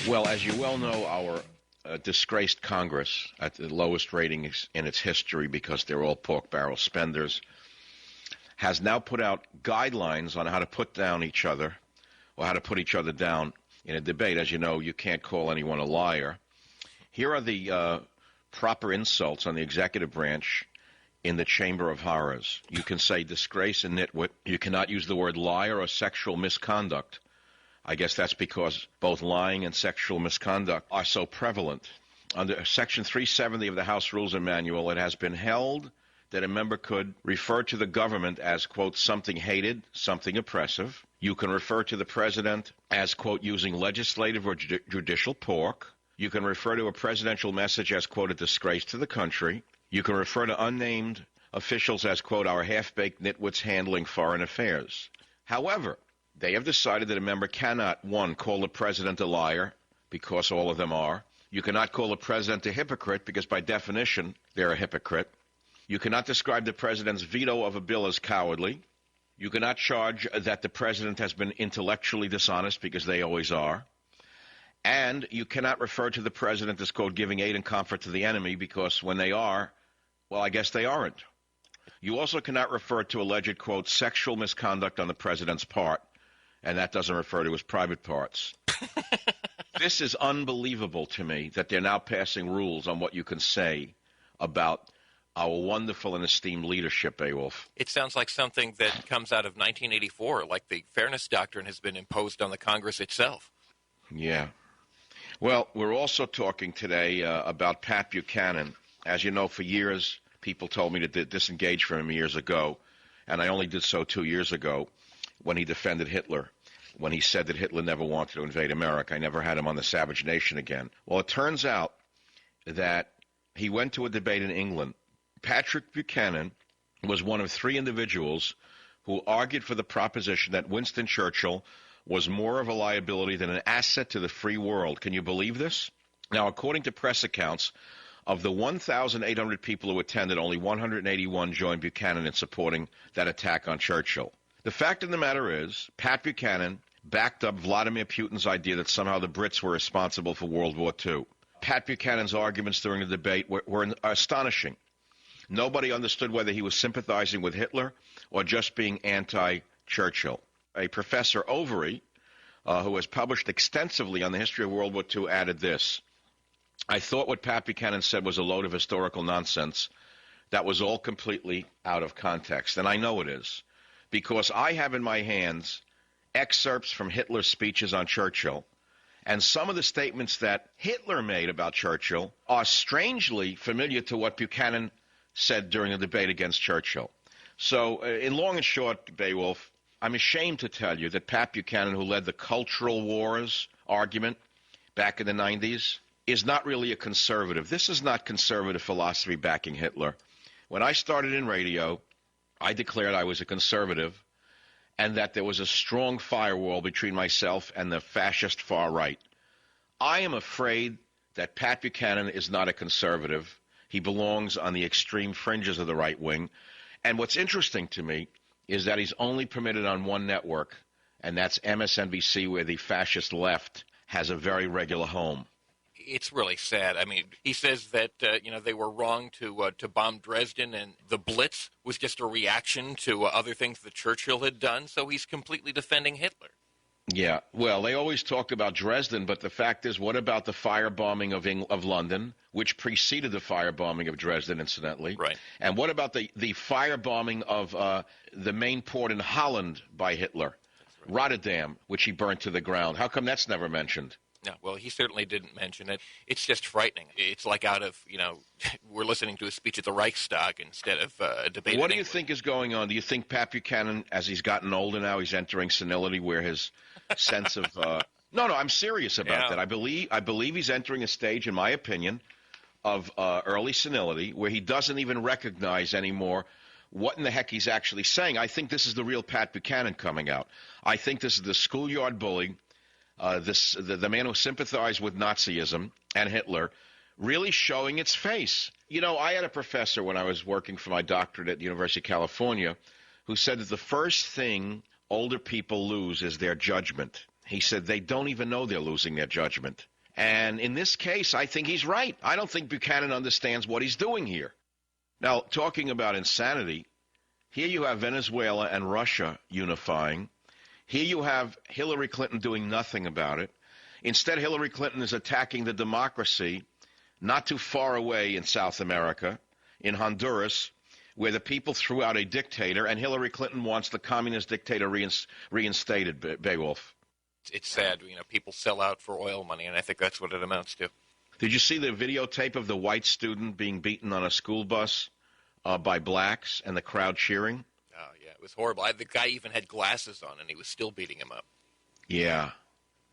Well, as you well know, our disgraced Congress, at the lowest ratings in its history because they're all pork barrel spenders, has now put out guidelines on how to put down each other or how to put each other down in a debate. As you know, you can't call anyone a liar. Here are the proper insults on the executive branch in the Chamber of Horrors. You can say disgrace and nitwit. You cannot use the word liar or sexual misconduct. I guess that's because both lying and sexual misconduct are so prevalent. Under Section 370 of the House Rules and Manual, it has been held that a member could refer to the government as, quote, something hated, something oppressive. You can refer to the president as, quote, using legislative or judicial pork. You can refer to a presidential message as, quote, a disgrace to the country. You can refer to unnamed officials as, quote, our half-baked nitwits handling foreign affairs. However, they have decided that a member cannot, one, call the president a liar, because all of them are. You cannot call the president a hypocrite, because by definition, they're a hypocrite. You cannot describe the president's veto of a bill as cowardly. You cannot charge that the president has been intellectually dishonest, because they always are. And you cannot refer to the president as, quote, giving aid and comfort to the enemy, because when they are, well, I guess they aren't. You also cannot refer to alleged, quote, sexual misconduct on the president's part, and that doesn't refer to his private parts. This is unbelievable to me that they're now passing rules on what you can say about our wonderful and esteemed leadership, Beowulf. It sounds like something that comes out of 1984, like the Fairness Doctrine has been imposed on the Congress itself. Yeah. Well, we're also talking today about Pat Buchanan. As you know, for years, people told me to disengage from him years ago, and I only did so 2 years ago when he defended Hitler, when he said that Hitler never wanted to invade America. I never had him on the Savage Nation again. Well, it turns out that he went to a debate in England. Patrick Buchanan was one of 3 individuals who argued for the proposition that Winston Churchill was more of a liability than an asset to the free world. Can you believe this? Now, according to press accounts, of the 1,800 people who attended, only 181 joined Buchanan in supporting that attack on Churchill. The fact of the matter is, Pat Buchanan backed up Vladimir Putin's idea that somehow the Brits were responsible for World War II. Pat Buchanan's arguments during the debate were astonishing. Nobody understood whether he was sympathizing with Hitler or just being anti-Churchill. A Professor Overy, who has published extensively on the history of World War II, added this: I thought what Pat Buchanan said was a load of historical nonsense that was all completely out of context. And I know it is, because I have in my hands excerpts from Hitler's speeches on Churchill, and some of the statements that Hitler made about Churchill are strangely familiar to what Buchanan said during the debate against Churchill. So, in long and short, Beowulf, I'm ashamed to tell you that Pat Buchanan, who led the cultural wars argument back in the 90s, is not really a conservative. This is not conservative philosophy backing Hitler. When I started in radio, I declared I was a conservative and that there was a strong firewall between myself and the fascist far right. I am afraid that Pat Buchanan is not a conservative. He belongs on the extreme fringes of the right wing. And what's interesting to me is that he's only permitted on one network, and that's MSNBC, where the fascist left has a very regular home. It's really sad. I mean, he says that, they were wrong to bomb Dresden, and the Blitz was just a reaction to other things that Churchill had done, so he's completely defending Hitler. Yeah, well, they always talk about Dresden, but the fact is, what about the firebombing of London, which preceded the firebombing of Dresden, incidentally? Right. And what about the firebombing of the main port in Holland by Hitler, right, Rotterdam, which he burnt to the ground? How come that's never mentioned? No, well, he certainly didn't mention it. It's just frightening. It's like out of, we're listening to a speech at the Reichstag instead of a debate. What do you think is going on? Do you think Pat Buchanan, as he's gotten older now, he's entering senility where his sense of no, I'm serious about that. I believe he's entering a stage, in my opinion, of early senility where he doesn't even recognize anymore what in the heck he's actually saying. I think this is the real Pat Buchanan coming out. I think this is the schoolyard bully, the man who sympathized with Nazism and Hitler, really showing its face. I had a professor when I was working for my doctorate at the University of California who said that the first thing older people lose is their judgment. He said they don't even know they're losing their judgment. And in this case, I think he's right. I don't think Buchanan understands what he's doing here. Now, talking about insanity, here you have Venezuela and Russia unifying. Here you have Hillary Clinton doing nothing about it. Instead, Hillary Clinton is attacking the democracy not too far away in South America, in Honduras, where the people threw out a dictator, and Hillary Clinton wants the communist dictator reinstated, Beowulf. It's sad, people sell out for oil money, and I think that's what it amounts to. Did you see the videotape of the white student being beaten on a school bus by blacks and the crowd cheering? Oh, yeah, it was horrible. The guy even had glasses on, and he was still beating him up. Yeah.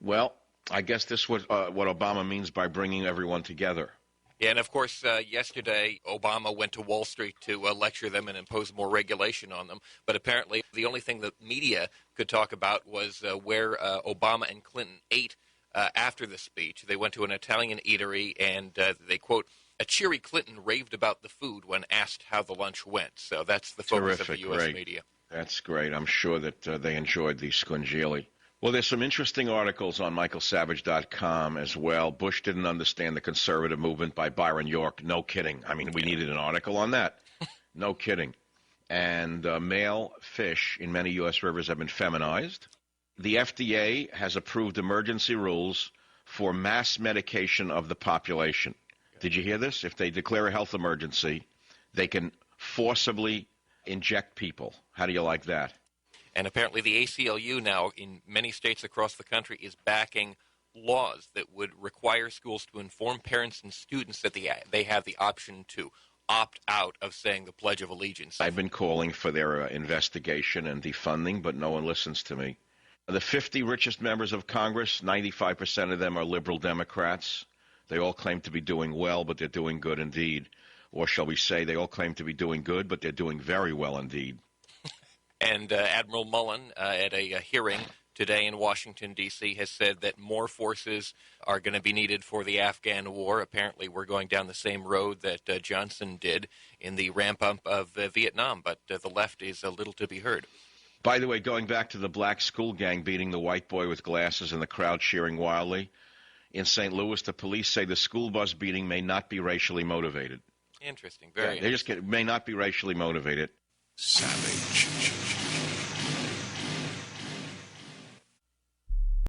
Well, I guess this was what Obama means by bringing everyone together. Yeah, and of course, yesterday, Obama went to Wall Street to lecture them and impose more regulation on them. But apparently, the only thing the media could talk about was where Obama and Clinton ate after the speech. They went to an Italian eatery, and they, quote, "A cheery Clinton raved about the food when asked how the lunch went." So that's the focus of the U.S. media. That's great. I'm sure that they enjoyed the scungili. Well, there's some interesting articles on michaelsavage.com as well. Bush didn't understand the conservative movement by Byron York. No kidding. I mean, we needed an article on that. No kidding. And male fish in many U.S. rivers have been feminized. The FDA has approved emergency rules for mass medication of the population. Did you hear this? If they declare a health emergency, they can forcibly inject people. How do you like that? And apparently the ACLU now in many states across the country is backing laws that would require schools to inform parents and students that they have the option to opt out of saying the Pledge of Allegiance. I've been calling for their investigation and defunding, but no one listens to me. The 50 richest members of Congress, 95% of them are liberal Democrats. They all claim to be doing well, but they're doing good indeed. Or shall we say they all claim to be doing good, but they're doing very well indeed. And Admiral Mullen, at a hearing today in Washington, D.C., has said that more forces are going to be needed for the Afghan war. Apparently, we're going down the same road that Johnson did in the ramp-up of Vietnam, but the left is a little to be heard. By the way, going back to the black school gang beating the white boy with glasses and the crowd cheering wildly, in St. Louis, the police say the school bus beating may not be racially motivated. Interesting. Very interesting. They just may not be racially motivated. Savage.